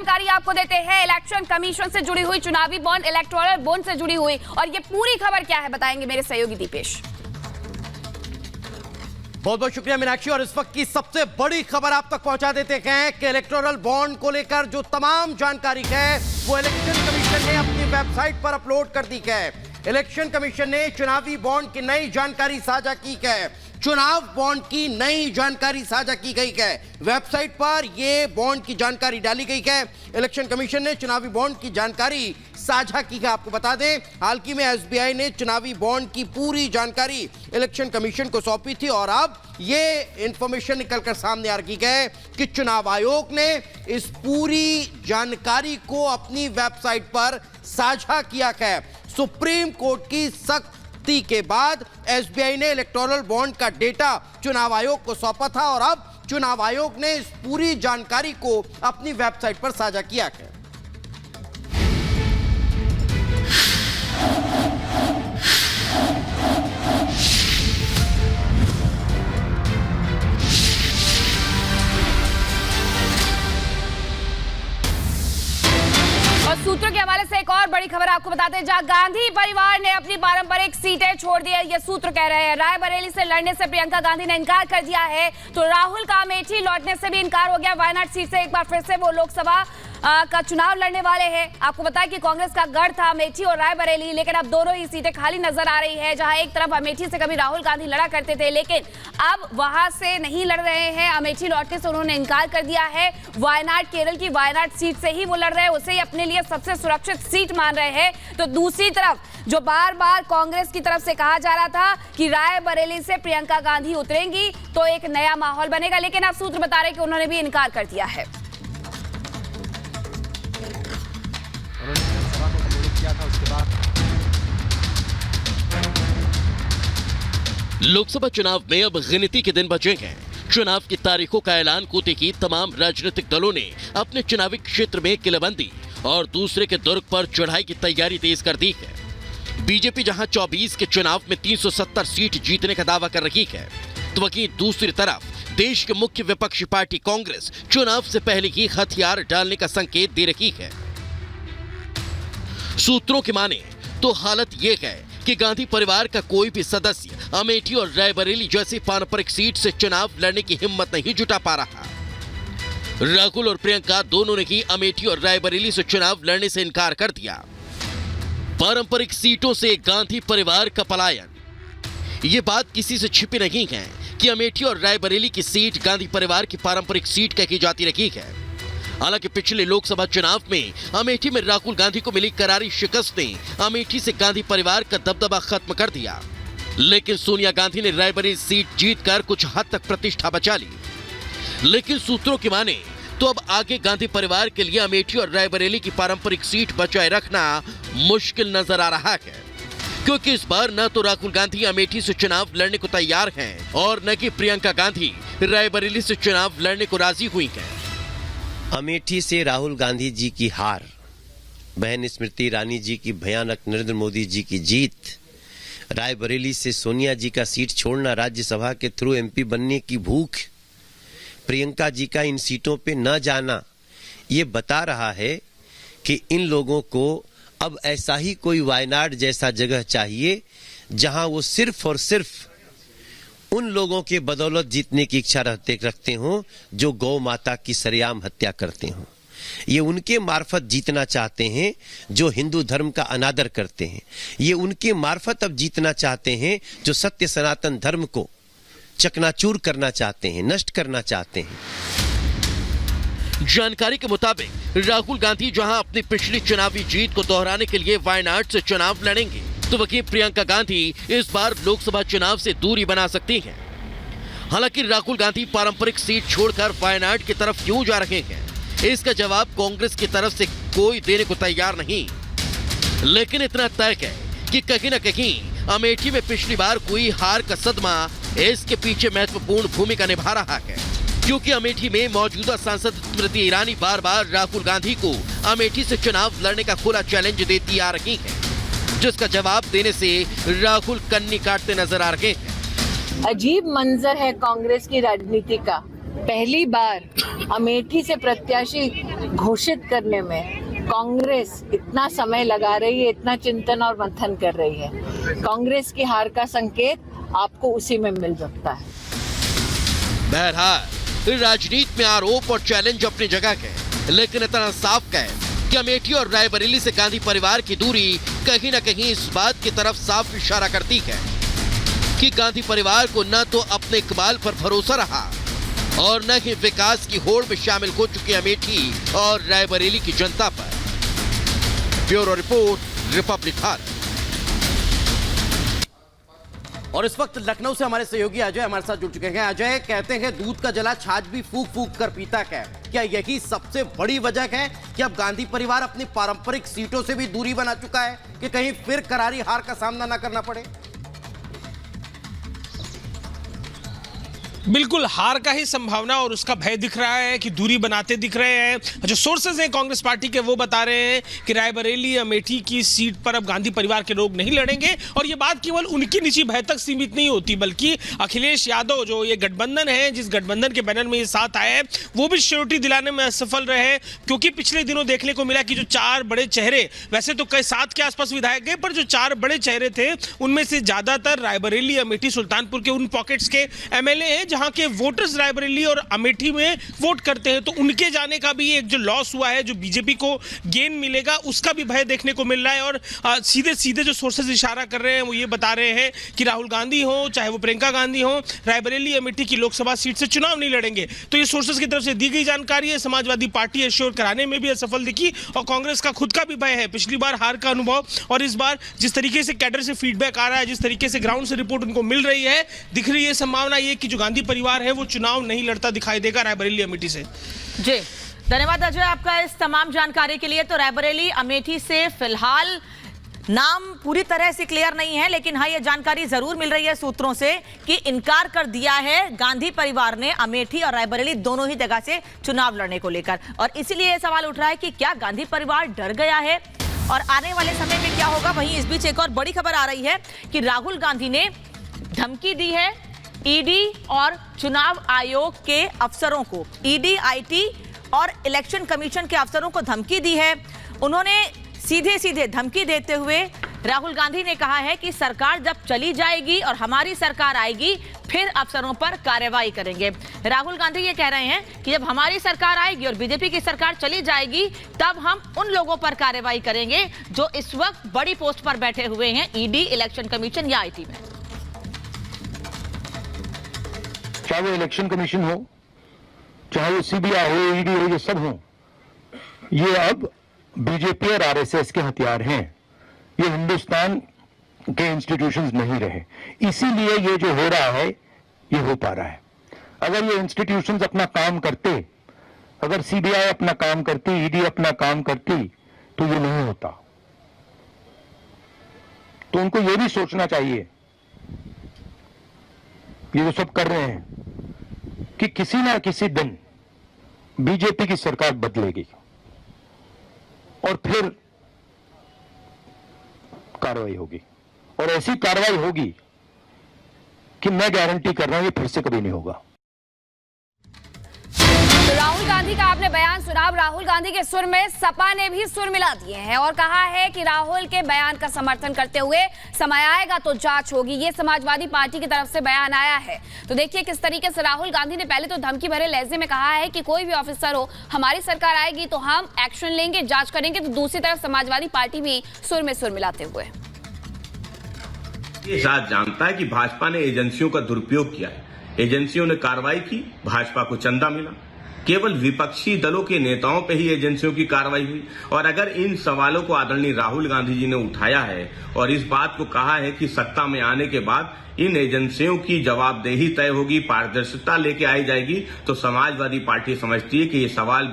जानकारी आपको देते हैं इलेक्शन कमीशन से जुड़ी हुई, चुनावी बॉन्ड, इलेक्टोरल बॉन्ड से जुड़ी हुई, और ये पूरी खबर क्या है बताएंगे मेरे सहयोगी दीपेश। बहुत बहुत शुक्रिया मीनाक्षी। और इस वक्त की सबसे बड़ी खबर आप तक पहुंचा देते हैं कि इलेक्टोरल बॉन्ड को लेकर जो तमाम जानकारी है वो इलेक्शन कमीशन ने अपनी वेबसाइट पर अपलोड कर दी है। इलेक्शन कमीशन ने चुनावी बॉन्ड की नई जानकारी साझा की है। चुनाव बॉन्ड की नई जानकारी साझा की गई है। वेबसाइट पर यह बॉन्ड की जानकारी डाली गई है। इलेक्शन कमीशन ने चुनावी बॉन्ड की जानकारी साझा की है। आपको बता दें, हाल ही में एसबीआई ने चुनावी बॉन्ड की पूरी जानकारी इलेक्शन कमीशन को सौंपी थी और अब ये इंफॉर्मेशन निकलकर सामने आ रही है कि चुनाव आयोग ने इस पूरी जानकारी को अपनी वेबसाइट पर साझा किया है। सुप्रीम कोर्ट की सख्ती के बाद एसबीआई ने इलेक्टोरल बॉन्ड का डेटा चुनाव आयोग को सौंपा था और अब चुनाव आयोग ने इस पूरी जानकारी को अपनी वेबसाइट पर साझा किया है। सूत्रों के हवाले से एक और बड़ी खबर आपको बताते हैं, जहां गांधी परिवार ने अपनी पारंपरिक सीटें छोड़ दी है। ये सूत्र कह रहे हैं रायबरेली से लड़ने से प्रियंका गांधी ने इनकार कर दिया है, तो राहुल का अमेठी लौटने से भी इनकार हो गया। वायनाड सीट से एक बार फिर से वो लोकसभा का चुनाव लड़ने वाले हैं। आपको बताया कि कांग्रेस का गढ़ था अमेठी और रायबरेली, लेकिन अब दोनों ही सीटें खाली नजर आ रही है। जहां एक तरफ अमेठी से कभी राहुल गांधी लड़ा करते थे, लेकिन अब वहां से नहीं लड़ रहे हैं। अमेठी लौटने से उन्होंने इनकार कर दिया है। वायनाड, केरल की वायनाड सीट से ही वो लड़ रहे हैं, उसे ही अपने लिए सबसे सुरक्षित सीट मान रहे हैं। तो दूसरी तरफ जो बार बार कांग्रेस की तरफ से कहा जा रहा था कि रायबरेली से प्रियंका गांधी उतरेंगी तो एक नया माहौल बनेगा, लेकिन अब सूत्र बता रहे हैं कि उन्होंने भी इनकार कर दिया है। लोकसभा चुनाव में अब गिनती के दिन बचे हैं। चुनाव की तारीखों का ऐलान होते ही तमाम राजनीतिक दलों ने अपने चुनावी क्षेत्र में किलेबंदी और दूसरे के दुर्ग पर चढ़ाई की तैयारी तेज कर दी है। बीजेपी जहां 24 के चुनाव में 370 सीट जीतने का दावा कर रही है, तो वहीं दूसरी तरफ देश के मुख्य विपक्षी पार्टी कांग्रेस चुनाव से पहले ही हथियार डालने का संकेत दे रही है। सूत्रों की माने तो हालत यह है कि गांधी परिवार का कोई भी सदस्य अमेठी और रायबरेली जैसी पारंपरिक सीट से चुनाव लड़ने की हिम्मत नहीं जुटा पा रहा। राहुल और प्रियंका दोनों ने ही अमेठी और रायबरेली से चुनाव लड़ने से इनकार कर दिया। पारंपरिक सीटों से गांधी परिवार का पलायन, ये बात किसी से छिपी नहीं है कि अमेठी और रायबरेली की सीट गांधी परिवार की पारंपरिक सीट कही जाती रही है। हालांकि पिछले लोकसभा चुनाव में अमेठी में राहुल गांधी को मिली करारी शिकस्त ने अमेठी से गांधी परिवार का दबदबा खत्म कर दिया, लेकिन सोनिया गांधी ने रायबरेली सीट जीतकर कुछ हद तक प्रतिष्ठा बचा ली। लेकिन सूत्रों की माने तो अब आगे गांधी परिवार के लिए अमेठी और रायबरेली की पारंपरिक सीट बचाए रखना मुश्किल नजर आ रहा है, क्योंकि इस बार न तो राहुल गांधी अमेठी से चुनाव लड़ने को तैयार हैं और न कि प्रियंका गांधी रायबरेली से चुनाव लड़ने को राजी हुई हैं। अमेठी से राहुल गांधी जी की हार, बहन स्मृति ईरानी जी की भयानक नरेंद्र मोदी जी की जीत, रायबरेली से सोनिया जी का सीट छोड़ना, राज्यसभा के थ्रू एमपी बनने की भूख, प्रियंका जी का इन सीटों पे न जाना, ये बता रहा है कि इन लोगों को अब ऐसा ही कोई वायनाड जैसा जगह चाहिए जहां वो सिर्फ और सिर्फ उन लोगों के बदौलत जीतने की इच्छा रखते हों जो गौ माता की सरेआम हत्या करते हों। ये उनके मार्फत जीतना चाहते हैं जो हिंदू धर्म का अनादर करते हैं। ये उनके मार्फत अब जीतना चाहते हैं जो सत्य सनातन धर्म को चकनाचूर करना चाहते हैं, नष्ट करना चाहते हैं। जानकारी के मुताबिक राहुल गांधी जहां अपनी पिछली चुनावी जीत को दोहराने के लिए वायनाड से चुनाव लड़ेंगे, तो वहीं प्रियंका गांधी इस बार लोकसभा चुनाव से दूरी बना सकती हैं। हालांकि राहुल गांधी पारंपरिक सीट छोड़कर वायनाड की तरफ क्यों जा रहे हैं, इसका जवाब कांग्रेस की तरफ से कोई देने को तैयार नहीं। लेकिन इतना तय है कि कहीं न कहीं अमेठी में पिछली बार हुई हार का सदमा इसके पीछे महत्वपूर्ण भूमिका निभा रहा है, क्योंकि अमेठी में मौजूदा सांसद स्मृति ईरानी बार बार राहुल गांधी को अमेठी से चुनाव लड़ने का खुला चैलेंज देती आ रही है, जिसका जवाब देने से राहुल कन्नी काटते नजर आ रहे हैं। अजीब मंजर है कांग्रेस की राजनीति का। पहली बार अमेठी से प्रत्याशी घोषित करने में कांग्रेस इतना समय लगा रही है, इतना चिंतन और मंथन कर रही है। कांग्रेस की हार का संकेत आपको उसी में मिल सकता है। बहरहाल राजनीति में आरोप और चैलेंज अपनी जगह के, लेकिन इतना साफ है कि अमेठी और रायबरेली से गांधी परिवार की दूरी कहीं न कहीं इस बात की तरफ साफ इशारा करती है कि गांधी परिवार को न तो अपने इकबाल पर भरोसा रहा और न ही विकास की होड़ में शामिल हो चुकी अमेठी और रायबरेली की जनता पर। Bureau report, Republic Bharat. और इस वक्त लखनऊ से हमारे सहयोगी अजय हमारे साथ जुड़ चुके हैं। अजय, कहते हैं दूध का जला छाछ भी फूंक फूंक कर पीता है। क्या यही सबसे बड़ी वजह है कि अब गांधी परिवार अपनी पारंपरिक सीटों से भी दूरी बना चुका है कि कहीं फिर करारी हार का सामना ना करना पड़े? बिल्कुल हार का ही संभावना और उसका भय दिख रहा है कि दूरी बनाते दिख रहे हैं। जो सोर्सेज हैं कांग्रेस पार्टी के वो बता रहे हैं कि रायबरेली अमेठी की सीट पर अब गांधी परिवार के लोग नहीं लड़ेंगे। और ये बात केवल उनकी निजी भय तक सीमित नहीं होती, बल्कि अखिलेश यादव जो ये गठबंधन है, जिस गठबंधन के बैनर में ये साथ आए हैं, वो भी श्योरिटी दिलाने में असफल रहे। क्योंकि पिछले दिनों देखने को मिला कि जो 4 बड़े चेहरे, वैसे तो कई 7 के आसपास विधायक गए, पर जो 4 बड़े चेहरे थे उनमें से ज्यादातर रायबरेली, अमेठी, सुल्तानपुर के उन पॉकेट्स के एमएलए हैं जहां के वोटर्स रायबरेली और अमेठी में वोट करते हैं। तो उनके जाने का भी एक जो लॉस हुआ है, जो बीजेपी को गेन मिलेगा, उसका भी भय देखने को मिल रहा है। और सीधे सीधे जो सोर्सेज इशारा कर रहे हैं वो ये बता रहे हैं कि राहुल गांधी हो चाहे वो प्रियंका गांधी हो, रायबरेली अमेठी की लोकसभा सीट से चुनाव नहीं लड़ेंगे। तो ये सोर्सेज की तरफ से दी गई जानकारी है। समाजवादी पार्टी एश्योर कराने में भी असफल दिखी और कांग्रेस का खुद का भी भय है। पिछली बार हार का अनुभव और इस बार जिस तरीके से कैडर से फीडबैक आ रहा है, जिस तरीके से ग्राउंड से रिपोर्ट उनको मिल रही है, दिख रही है संभावना ये कि जो गांधी परिवार है वो चुनाव नहीं लड़ता दिखाई देगा रायबरेली अमेठी से। जी धन्यवाद अजय आपका इस तमाम जानकारी के लिए। तो रायबरेली अमेठी से फिलहाल नाम पूरी तरह से क्लियर नहीं है, लेकिन हाँ ये जानकारी जरूर मिल रही है सूत्रों से कि इनकार कर दिया है गांधी परिवार ने अमेठी और रायबरेली दोनों ही जगह से चुनाव लड़ने को लेकर। और इसीलिए यह सवाल उठ रहा है कि क्या गांधी परिवार डर गया है और आने वाले समय में क्या होगा। वहीं इस बीच एक और बड़ी खबर आ रही है कि राहुल गांधी ने धमकी दी है ईडी और चुनाव आयोग के अफसरों को, ईडी, आईटी और इलेक्शन कमीशन के अफसरों को धमकी दी है। उन्होंने सीधे सीधे धमकी देते हुए राहुल गांधी ने कहा है कि सरकार जब चली जाएगी और हमारी सरकार आएगी फिर अफसरों पर कार्रवाई करेंगे। राहुल गांधी ये कह रहे हैं कि जब हमारी सरकार आएगी और बीजेपी की सरकार चली जाएगी तब हम उन लोगों पर कार्रवाई करेंगे जो इस वक्त बड़ी पोस्ट पर बैठे हुए हैं, ईडी, इलेक्शन कमीशन या आईटी में। चाहे वो इलेक्शन कमीशन हो, चाहे वो सीबीआई हो, ईडी हो, ये सब हो, ये अब बीजेपी और आरएसएस के हथियार हैं। ये हिंदुस्तान के इंस्टीट्यूशंस नहीं रहे, इसीलिए ये जो हो रहा है ये हो पा रहा है। अगर ये इंस्टीट्यूशंस अपना काम करते, अगर सीबीआई अपना काम करती, ईडी अपना काम करती, तो ये नहीं होता। तो उनको ये भी सोचना चाहिए, ये जो सब कर रहे हैं, कि किसी ना किसी दिन बीजेपी की सरकार बदलेगी और फिर कार्रवाई होगी, और ऐसी कार्रवाई होगी कि मैं गारंटी कर रहा हूं ये फिर से कभी नहीं होगा। तो राहुल गांधी का आपने बयान सुना। राहुल गांधी के सुर में सपा ने भी सुर मिला दिए हैं और कहा है कि राहुल के बयान का समर्थन करते हुए समय आएगा तो जांच होगी। ये समाजवादी पार्टी की तरफ से बयान आया है। तो देखिए किस तरीके से राहुल गांधी ने पहले तो धमकी भरे लहजे में कहा है कि कोई भी ऑफिसर हो, हमारी सरकार आएगी तो हम एक्शन लेंगे, जांच करेंगे। तो दूसरी तरफ समाजवादी पार्टी भी सुर में सुर मिलाते हुए ये साथ जानता है कि भाजपा ने एजेंसियों का दुरुपयोग किया है। एजेंसियों ने कार्रवाई की, भाजपा को चंदा मिला। केवल विपक्षी दलों के नेताओं पे ही एजेंसियों की कार्रवाई हुई। और अगर इन सवालों को आदरणीय राहुल गांधी जी ने उठाया है और इस बात को कहा है कि सत्ता में आने के बाद इन एजेंसियों की जवाबदेही तय होगी, पारदर्शिता लेके आई जाएगी, तो समाजवादी पार्टी समझती है कि ये सवाल